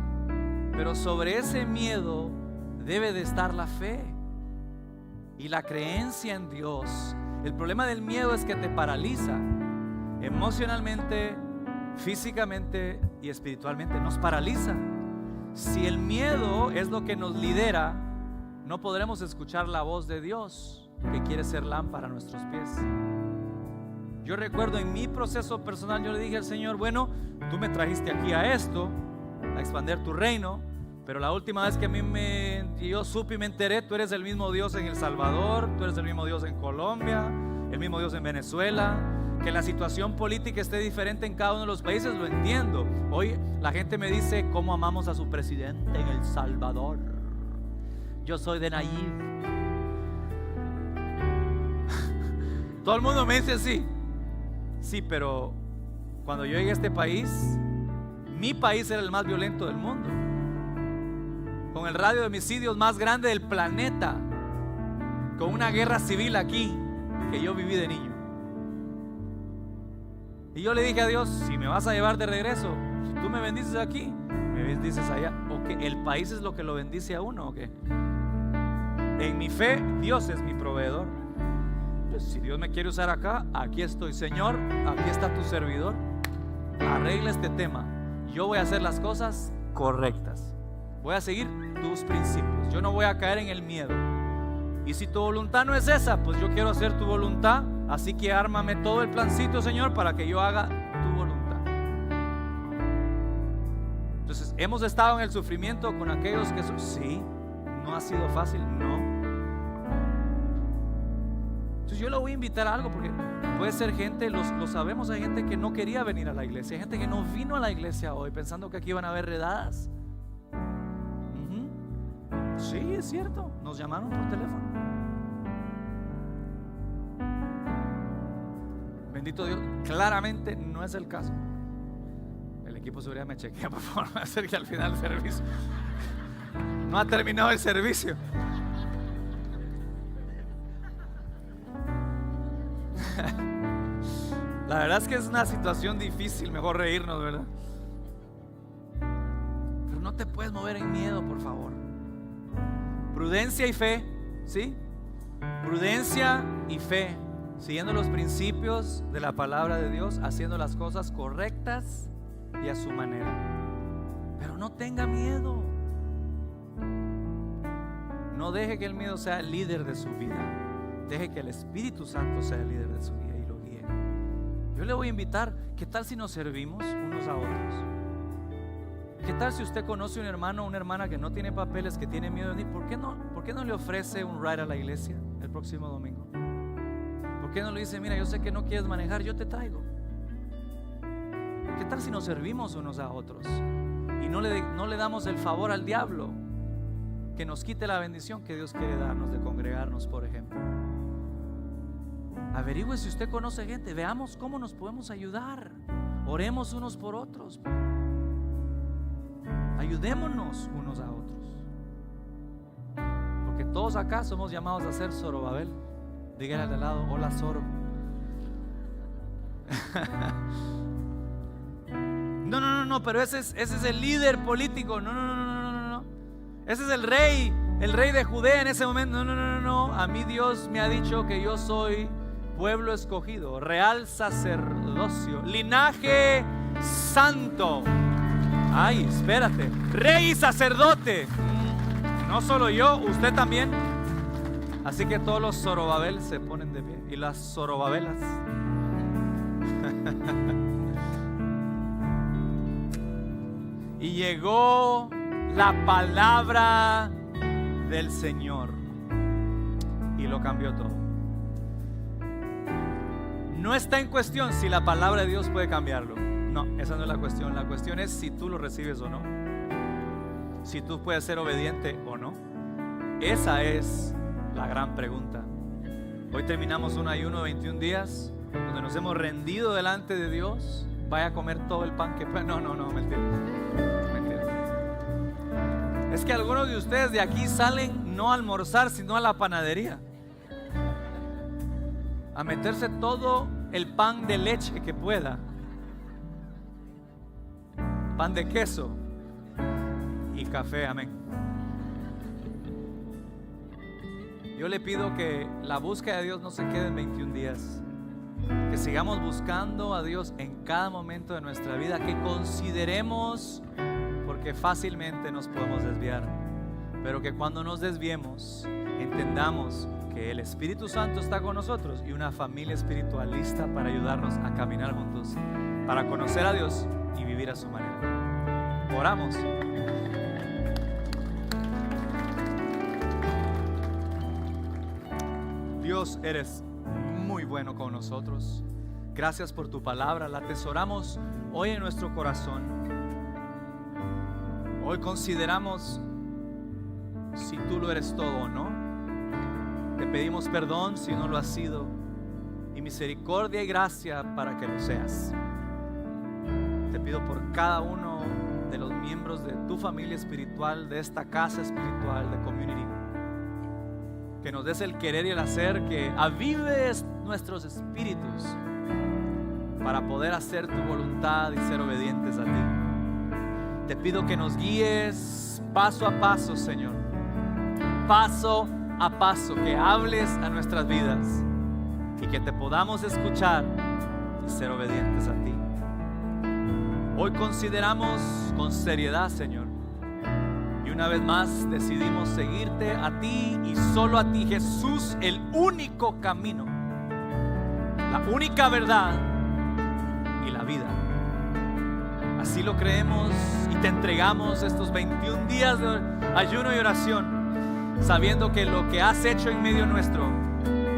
Pero sobre ese miedo debe de estar la fe y la creencia en Dios. El problema del miedo es que te paraliza emocionalmente, físicamente y espiritualmente. Nos paraliza. Si el miedo es lo que nos lidera, no podremos escuchar la voz de Dios, que quiere ser lámpara a nuestros pies. Yo recuerdo en mi proceso personal, yo le dije al Señor, bueno, tú me trajiste aquí a esto, a expandir tu reino, pero la última vez que yo supe y me enteré, tú eres el mismo Dios en El Salvador, tú eres el mismo Dios en Colombia, el mismo Dios en Venezuela. Que la situación política esté diferente en cada uno de los países, lo entiendo. Hoy la gente me dice cómo amamos a su presidente en El Salvador. Yo soy de Nayib. Todo el mundo me dice así. Sí, pero cuando yo llegué a este país, mi país era el más violento del mundo, con el radio de homicidios más grande del planeta, con una guerra civil aquí que yo viví de niño. Y yo le dije a Dios, si me vas a llevar de regreso, si tú me bendices aquí, me bendices allá. ¿O qué? ¿El país es lo que lo bendice a uno o qué? En mi fe, Dios es mi proveedor. Pues si Dios me quiere usar acá, aquí estoy. Señor, aquí está tu servidor. Arregla este tema. Yo voy a hacer las cosas correctas. Voy a seguir tus principios. Yo no voy a caer en el miedo. Y si tu voluntad no es esa, pues yo quiero hacer tu voluntad. Así que ármame todo el plancito, Señor, para que yo haga tu voluntad. Entonces, hemos estado en el sufrimiento con aquellos que sí, no ha sido fácil, no. Entonces yo le voy a invitar a algo, porque puede ser gente, lo sabemos, hay gente que no quería venir a la iglesia, hay gente que no vino a la iglesia hoy pensando que aquí iban a haber redadas. Sí, es cierto, nos llamaron por teléfono. Bendito Dios, claramente no es el caso. El equipo de seguridad me chequea, por favor, me acerque al final del servicio. No ha terminado el servicio. La verdad es que es una situación difícil, mejor reírnos, ¿verdad? Pero no te puedes mover en miedo, por favor. Prudencia y fe, ¿sí? Prudencia y fe, siguiendo los principios de la palabra de Dios, haciendo las cosas correctas y a su manera. Pero no tenga miedo. No deje que el miedo sea el líder de su vida. Deje que el Espíritu Santo sea el líder de su vida y lo guíe. Yo le voy a invitar, ¿qué tal si nos servimos unos a otros? ¿Qué tal si usted conoce un hermano o una hermana que no tiene papeles, que tiene miedo de venir? ¿Por qué no le ofrece un ride a la iglesia el próximo domingo? ¿Por qué no le dice, mira, yo sé que no quieres manejar, yo te traigo? ¿Qué tal si nos servimos unos a otros y no le damos el favor al diablo que nos quite la bendición que Dios quiere darnos de congregarnos, por ejemplo? Averigüe si usted conoce gente, veamos cómo nos podemos ayudar. Oremos unos por otros. Ayudémonos unos a otros, porque todos acá somos llamados a ser Zorobabel. Dígale al de al lado, hola Zoro. No, pero ese es el líder político. No. Ese es el rey de Judea en ese momento. No. A mí Dios me ha dicho que yo soy pueblo escogido, real sacerdocio, linaje santo. Ay, espérate, rey y sacerdote. No solo yo, usted también. Así que todos los Zorobabel se ponen de pie. Y las Zorobabelas. y llegó la palabra del Señor y lo cambió todo. No está en cuestión si la palabra de Dios puede cambiarlo. No, esa no es la cuestión. La cuestión es si tú lo recibes o no. Si tú puedes ser obediente o no. Esa es la gran pregunta. Hoy terminamos un ayuno de 21 días donde nos hemos rendido delante de Dios. Vaya a comer todo el pan que pueda. No, mentira. Es que algunos de ustedes de aquí salen no a almorzar, sino a la panadería, a meterse todo el pan de leche que pueda, pan de queso y café, amén. Yo le pido que la búsqueda de Dios no se quede en 21 días, que sigamos buscando a Dios en cada momento de nuestra vida, que consideremos, porque fácilmente nos podemos desviar, pero que cuando nos desviemos entendamos que el Espíritu Santo está con nosotros y una familia espiritual lista para ayudarnos a caminar juntos, para conocer a Dios y vivir a su manera. Oramos. Dios, eres muy bueno con nosotros. Gracias por tu palabra, la atesoramos hoy en nuestro corazón. Hoy consideramos si tú lo eres todo o no. Te pedimos perdón si no lo has sido y misericordia y gracia para que lo seas. Te pido por cada uno de los miembros de tu familia espiritual, de esta casa espiritual, de Community, que nos des el querer y el hacer, que avives nuestros espíritus para poder hacer tu voluntad y ser obedientes a ti. Te pido que nos guíes paso a paso, Señor, paso a paso, que hables a nuestras vidas y que te podamos escuchar y ser obedientes a ti. Hoy consideramos con seriedad, Señor, y una vez más decidimos seguirte a ti y solo a ti, Jesús, el único camino, la única verdad y la vida. Así lo creemos y te entregamos estos 21 días de ayuno y oración, sabiendo que lo que has hecho en medio nuestro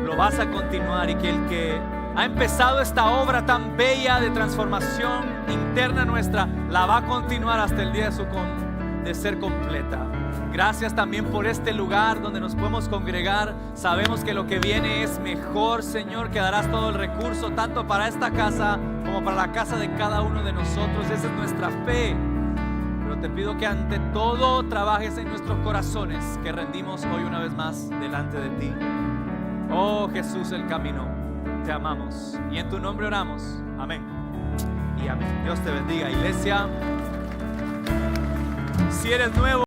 lo vas a continuar, y que el que ha empezado esta obra tan bella de transformación interna nuestra la va a continuar hasta el día de ser completa. Gracias también por este lugar donde nos podemos congregar. Sabemos que lo que viene es mejor, Señor, que darás todo el recurso tanto para esta casa como para la casa de cada uno de nosotros. Esa es nuestra fe. Pero te pido que ante todo trabajes en nuestros corazones, que rendimos hoy una vez más delante de ti. Oh Jesús, el camino, te amamos y en tu nombre oramos. Amén y amén. Dios te bendiga, iglesia. Si eres nuevo,